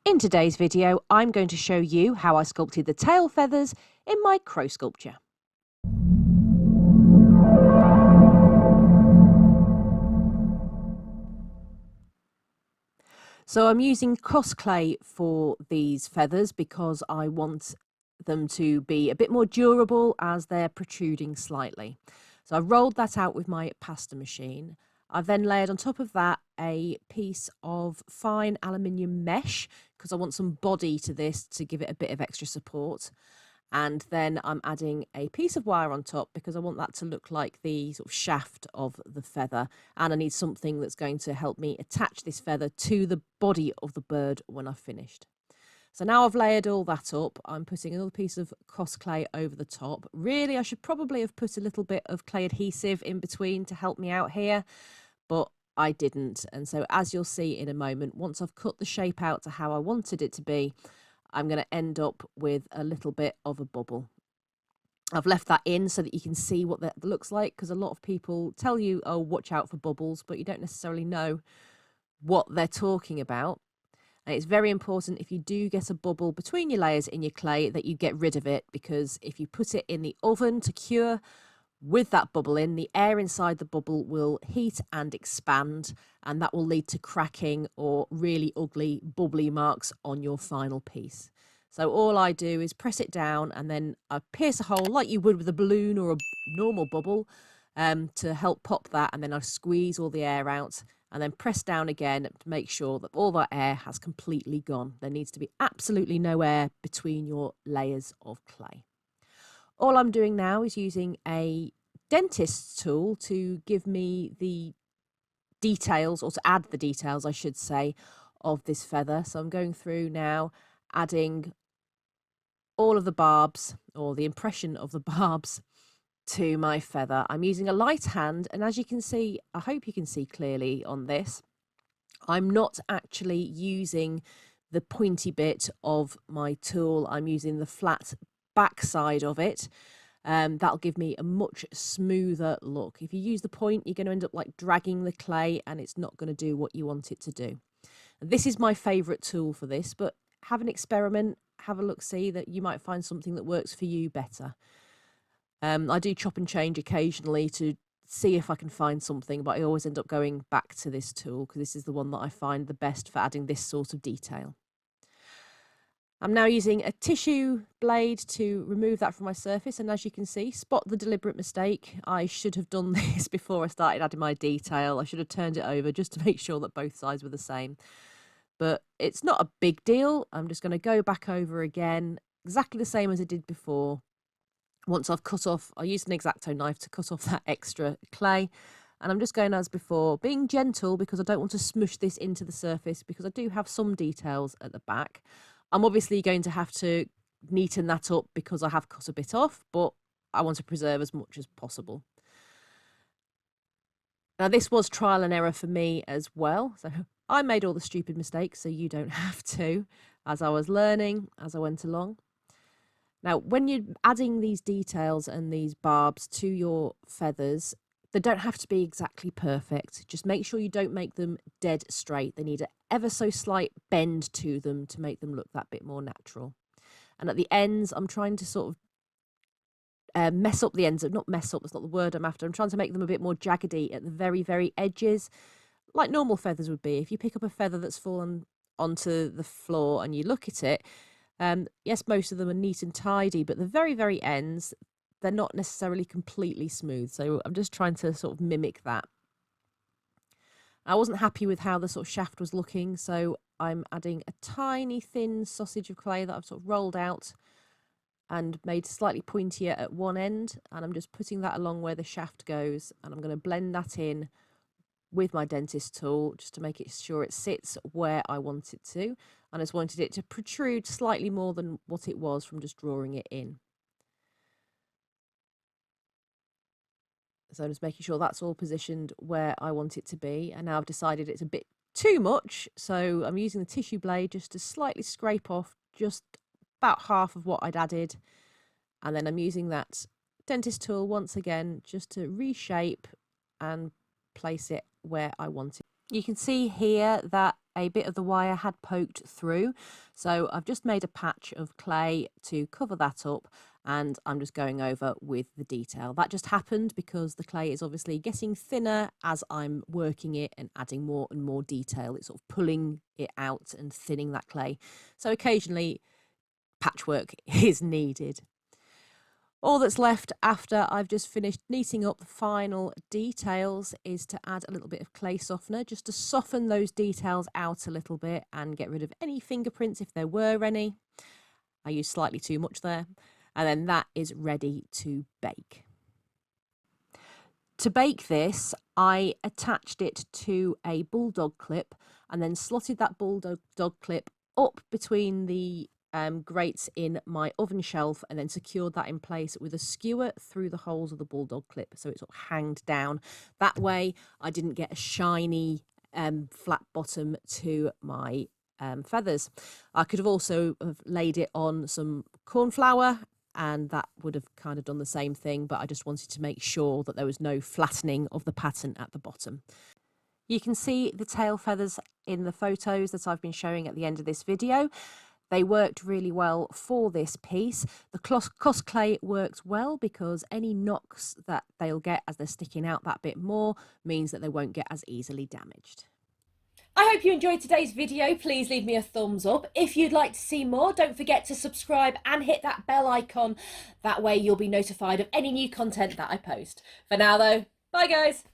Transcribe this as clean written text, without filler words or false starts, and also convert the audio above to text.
In today's video, I'm going to show you how I sculpted the tail feathers in my crow sculpture. So I'm using Cosclay for these feathers because I want them to be a bit more durable as they're protruding slightly. So I rolled that out with my pasta machine. I've then layered on top of that a piece of fine aluminium mesh because I want some body to this to give it a bit of extra support. And then I'm adding a piece of wire on top because I want that to look like the sort of shaft of the feather, and I need something that's going to help me attach this feather to the body of the bird when I've finished. So now I've layered all that up, I'm putting another piece of Cosclay over the top. Really, I should probably have put a little bit of clay adhesive in between to help me out here, but I didn't. And so as you'll see in a moment, once I've cut the shape out to how I wanted it to be, I'm going to end up with a little bit of a bubble. I've left that in so that you can see what that looks like, because a lot of people tell you, oh, watch out for bubbles, but you don't necessarily know what they're talking about. And it's very important, if you do get a bubble between your layers in your clay, that you get rid of it, because if you put it in the oven to cure with that bubble in, the air inside the bubble will heat and expand, and that will lead to cracking or really ugly bubbly marks on your final piece. So all I do is press it down, and then I pierce a hole like you would with a balloon or a normal bubble to help pop that, and then I squeeze all the air out and then press down again to make sure that all that air has completely gone. There needs to be absolutely no air between your layers of clay. All I'm doing now is using a dentist's tool to give me the details, or to add the details, I should say, of this feather. So I'm going through now, adding all of the barbs, or the impression of the barbs, to my feather. I'm using a light hand, and as you can see, I hope you can see clearly on this, I'm not actually using the pointy bit of my tool. I'm using the flat back side of it. That'll give me a much smoother look. If you use the point, you're going to end up like dragging the clay, and it's not going to do what you want it to do. This is my favourite tool for this, but have an experiment, have a look, see that you might find something that works for you better. I do chop and change occasionally to see if I can find something, but I always end up going back to this tool because this is the one that I find the best for adding this sort of detail. I'm now using a tissue blade to remove that from my surface, and as you can see, spot the deliberate mistake. I should have done this before I started adding my detail. I should have turned it over just to make sure that both sides were the same. But it's not a big deal. I'm just going to go back over again, exactly the same as I did before. Once I've cut off, I used an X-Acto knife to cut off that extra clay, and I'm just going as before, being gentle because I don't want to smush this into the surface, because I do have some details at the back. I'm obviously going to have to neaten that up because I have cut a bit off, but I want to preserve as much as possible. Now, this was trial and error for me as well, so I made all the stupid mistakes, so you don't have to, as I was learning as I went along. Now, when you're adding these details and these barbs to your feathers, they don't have to be exactly perfect. Just make sure you don't make them dead straight. They need an ever so slight bend to them to make them look that bit more natural. And at the ends, I'm trying to sort of mess up the ends. Not mess up, that's not the word I'm after. I'm trying to make them a bit more jaggedy at the very, very edges, like normal feathers would be. If you pick up a feather that's fallen onto the floor and you look at it, yes, most of them are neat and tidy, but the very, very ends, they're not necessarily completely smooth. So I'm just trying to sort of mimic that. I wasn't happy with how the sort of shaft was looking, so I'm adding a tiny thin sausage of clay that I've sort of rolled out and made slightly pointier at one end, and I'm just putting that along where the shaft goes, and I'm going to blend that in with my dentist tool just to make it sure it sits where I want it to. And I just wanted it to protrude slightly more than what it was from just drawing it in. So I'm just making sure that's all positioned where I want it to be. And now I've decided it's a bit too much, so I'm using the tissue blade just to slightly scrape off just about half of what I'd added. And then I'm using that dentist tool once again just to reshape and place it where I want it. You can see here that a bit of the wire had poked through. So I've just made a patch of clay to cover that up, and I'm just going over with the detail. That just happened because the clay is obviously getting thinner as I'm working it and adding more and more detail. It's sort of pulling it out and thinning that clay. So occasionally patchwork is needed. All that's left after I've just finished neating up the final details is to add a little bit of clay softener just to soften those details out a little bit and get rid of any fingerprints if there were any. I used slightly too much there. And then that is ready to bake. To bake this, I attached it to a bulldog clip and then slotted that bulldog clip up between the grates in my oven shelf, and then secured that in place with a skewer through the holes of the bulldog clip so it sort of hanged down. That way I didn't get a shiny flat bottom to my feathers. I could have also have laid it on some corn flour and that would have kind of done the same thing, but I just wanted to make sure that there was no flattening of the pattern at the bottom. You can see the tail feathers in the photos that I've been showing at the end of this video. They worked really well for this piece. The Cosclay works well because any knocks that they'll get as they're sticking out that bit more means that they won't get as easily damaged. I hope you enjoyed today's video. Please leave me a thumbs up. If you'd like to see more, don't forget to subscribe and hit that bell icon. That way you'll be notified of any new content that I post. For now though, bye guys.